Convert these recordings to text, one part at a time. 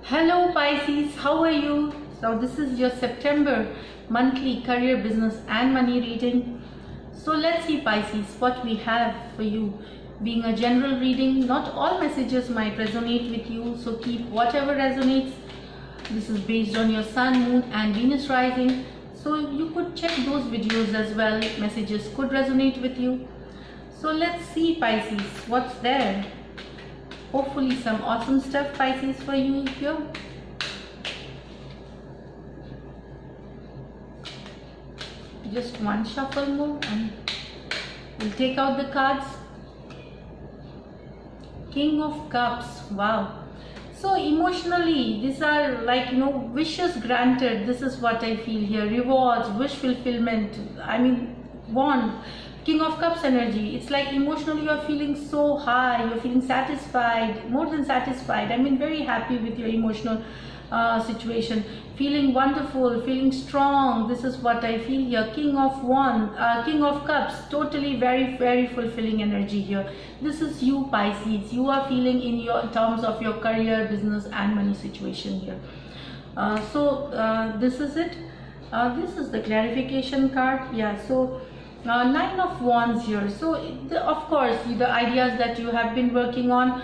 Hello Pisces, how are you? So this is your September monthly career, business and money reading. So let's see Pisces what we have for you. Being a general reading, not all messages might resonate with you, so keep whatever resonates. This is based on your Sun, Moon and Venus rising, so you could check those videos as well. Messages could resonate with you. So let's see Pisces, what's there. Hopefully some awesome stuff Pisces for you here. Just one shuffle more and we'll take out the cards. King of Cups, wow. So emotionally, these are like, wishes granted. This is what I feel here. Rewards, wish fulfillment. Wand. King of Cups energy. It's like emotionally you're feeling so high. You're feeling satisfied, more than satisfied. Very happy with your emotional situation. Feeling wonderful, feeling strong. This is what I feel here. King of Cups. Totally very, very fulfilling energy here. This is you Pisces. You are feeling in terms of your career, business and money situation here. This is it. This is the clarification card. Yeah. So Nine of Wands here. So of course the ideas that you have been working on,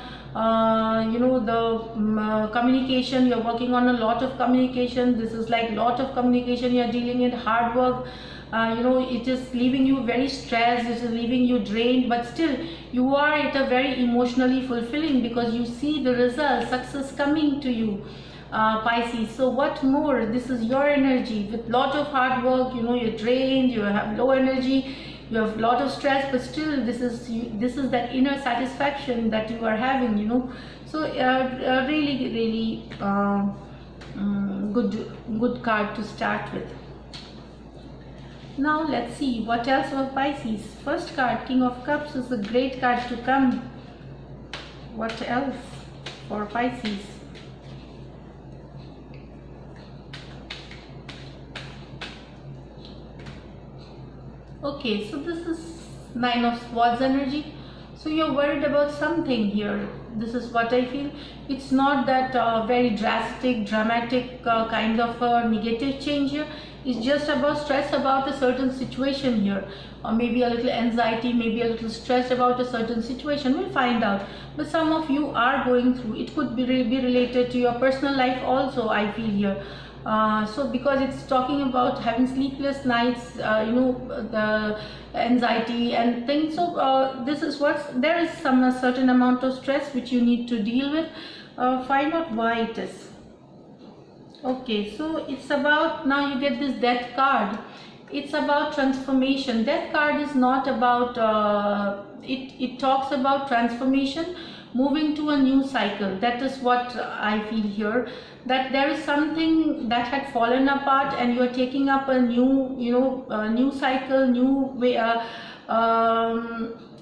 communication, you're working on a lot of communication. This is like lot of communication you're dealing in, hard work. It is leaving you very stressed, it is leaving you drained, but still you are at a very emotionally fulfilling because you see the results, success coming to you. Pisces. So what more? This is your energy with lot of hard work. You're drained, you have low energy, you have lot of stress, but still this is that inner satisfaction that you are having. So really good card to start with. Now let's see what else for Pisces. First card, King of Cups, is a great card to come. What else for Pisces? Okay, so this is Nine of Swords energy. So you're worried about something here. This is what I feel. It's not that very drastic, dramatic kind of a negative change here. It's just about stress about a certain situation here, or maybe a little anxiety, maybe a little stress about a certain situation. We'll find out. But some of you are going through. It could be related to your personal life also, I feel here. So because it's talking about having sleepless nights, the anxiety and things. So this is there is a certain amount of stress which you need to deal with. Find out why it is. Okay, so it's about, now you get this Death card. It's about transformation. Death card is not about, it talks about transformation, moving to a new cycle. That is what I feel here, that there is something that had fallen apart and you're taking up a new, new cycle, new way.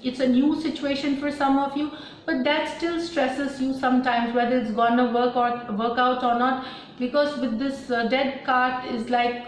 It's a new situation for some of you, but that still stresses you sometimes, whether it's gonna work out or not, because with this Death card is like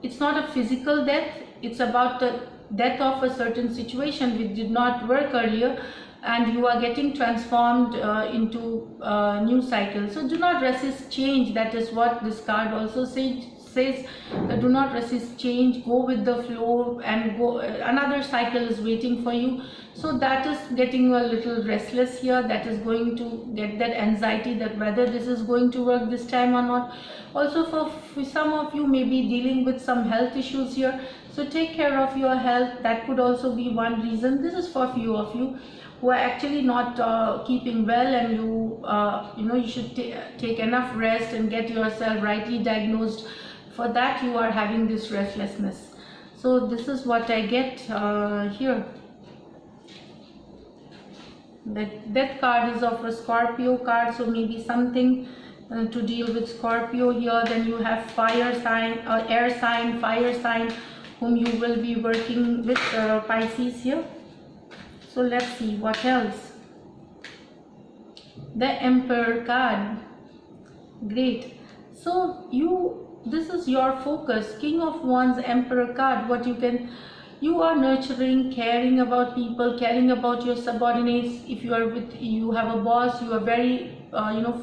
it's not a physical death, it's about the death of a certain situation which did not work earlier, and you are getting transformed into a new cycle. So do not resist change. That is what this card also says that do not resist change, go with the flow and go. Another cycle is waiting for you. So that is getting you a little restless here. That is going to get that anxiety that whether this is going to work this time or not. Also for some of you may be dealing with some health issues here. So take care of your health. That could also be one reason. This is for a few of you who are actually not keeping well, and you should take enough rest and get yourself rightly diagnosed. For that you are having this restlessness. So this is what I get here. That card is of a Scorpio card, so maybe something to deal with Scorpio here. Then you have fire sign, air sign, fire sign, whom you will be working with, Pisces here. So let's see what else. The Emperor card. Great. So this is your focus. King of Wands, Emperor card. What you can You are nurturing, caring about people, caring about your subordinates. If you have a boss, you are very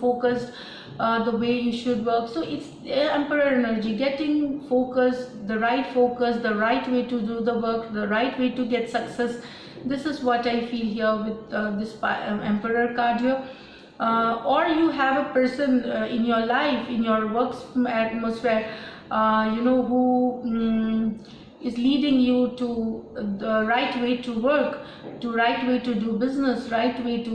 focused the way you should work. So it's emperor energy, getting focused, the right way to do the work, the right way to get success. This is what I feel here with this emperor card here. Or you have a person in your life, in your work atmosphere, who is leading you to the right way to work, to right way to do business, right way to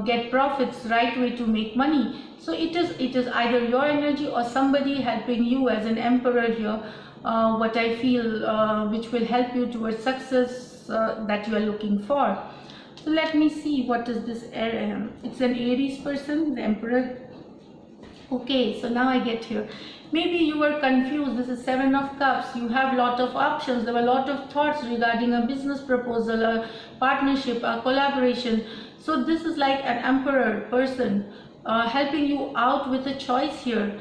get profits, right way to make money. So it is either your energy or somebody helping you as an emperor here, what I feel, which will help you towards success that you are looking for. So let me see, what is this? It's an Aries person, the emperor. Okay, so now I get here. Maybe you were confused. This is Seven of Cups. You have lot of options. There were a lot of thoughts regarding a business proposal, a partnership, a collaboration. So this is like an emperor person helping you out with a choice here.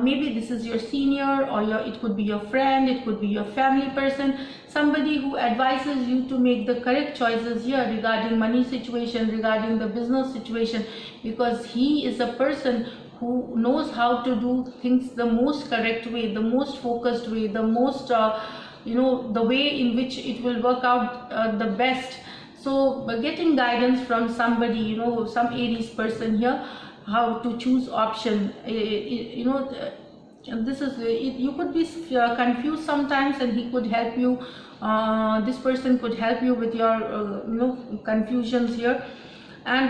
Maybe this is your senior, or it could be your friend, it could be your family person, somebody who advises you to make the correct choices here regarding money situation, regarding the business situation, because he is a person who knows how to do things the most correct way, the most focused way, the most the way in which it will work out the best. So getting guidance from somebody, some Aries person here, how to choose option. This is you could be confused sometimes, and he could help you. This person could help you with your confusions here. And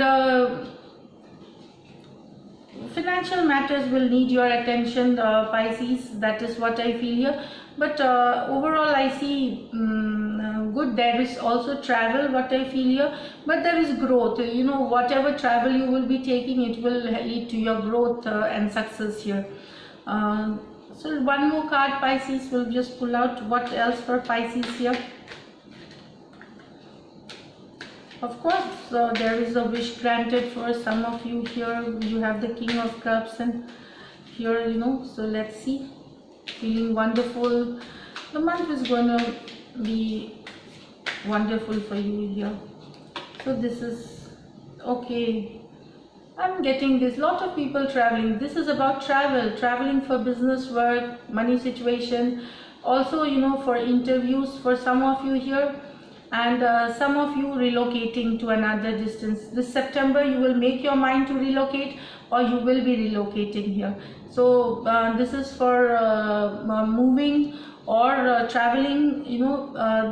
financial matters will need your attention, Pisces. That is what I feel here. But overall I see good. There is also travel, what I feel here, but there is growth. Whatever travel you will be taking, it will lead to your growth and success here. So one more card, Pisces, will just pull out. What else for Pisces here? Of course, there is a wish granted for some of you here. You have the King of Cups, and here, so let's see. Feeling wonderful. The month is going to be wonderful for you here. So this is okay. I'm getting this. Lot of people traveling. This is about traveling for business, work, money situation. Also, for interviews for some of you here. And some of you relocating to another distance. This September you will make your mind to relocate, or you will be relocating here. So this is for moving or traveling.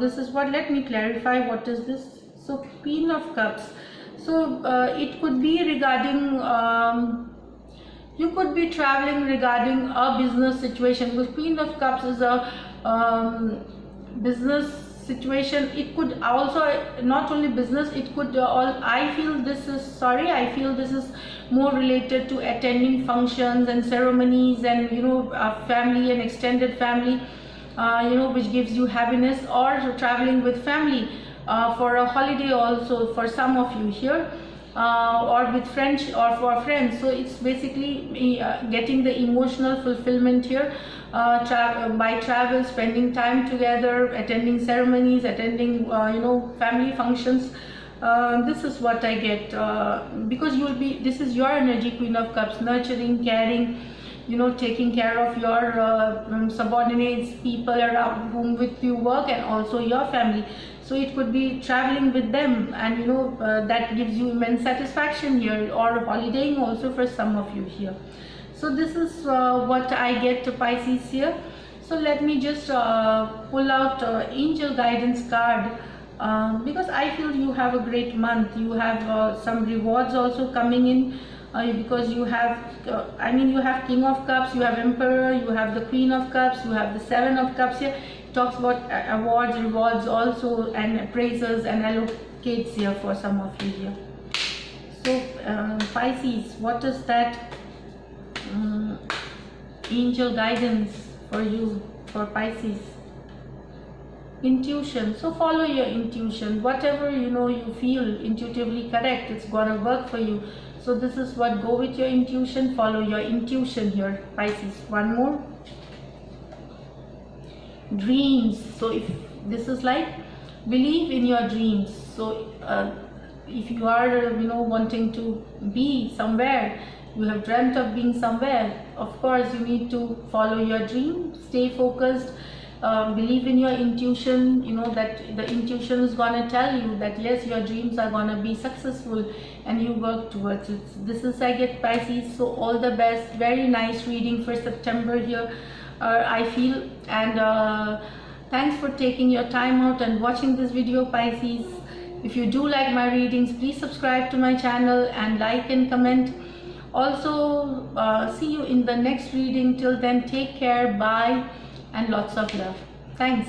This is what, let me clarify what is this. So Queen of Cups. So it could be regarding you could be traveling regarding a business situation, because Queen of Cups is a business situation. It could also not only business, it could I feel this is more related to attending functions and ceremonies, and family and extended family, which gives you happiness, or traveling with family for a holiday also for some of you here, or with friends or for friends. So it's basically getting the emotional fulfillment here by travel, spending time together, attending ceremonies, attending family functions. This is what I get, because this is your energy, Queen of Cups, nurturing, caring, taking care of your subordinates, people around whom with you work, and also your family. So it could be traveling with them, and that gives you immense satisfaction here, or holidaying also for some of you here. So this is what I get to Pisces here. So let me just pull out angel guidance card, because I feel you have a great month. You have some rewards also coming in, because you have you have King of Cups, you have Emperor, you have the Queen of Cups, you have the Seven of Cups here. It talks about awards, rewards also, and praises and allocates here for some of you here. So Pisces, what is that angel guidance for you, for Pisces? Intuition. So follow your intuition. Whatever you feel intuitively correct, it's gonna work for you. So this is what, go with your intuition, follow your intuition here, Pisces. One more. dreams. So if this is like, believe in your dreams. So if you are wanting to be somewhere, you have dreamt of being somewhere, of course you need to follow your dream, stay focused, believe in your intuition, that the intuition is gonna tell you that yes, your dreams are gonna be successful, and you work towards it. This is Agate Pisces. So all the best. Very nice reading for September here, I feel. And thanks for taking your time out and watching this video, Pisces. If you do like my readings, please subscribe to my channel and like and comment. Also, see you in the next reading. Till then, take care, bye, and lots of love. Thanks.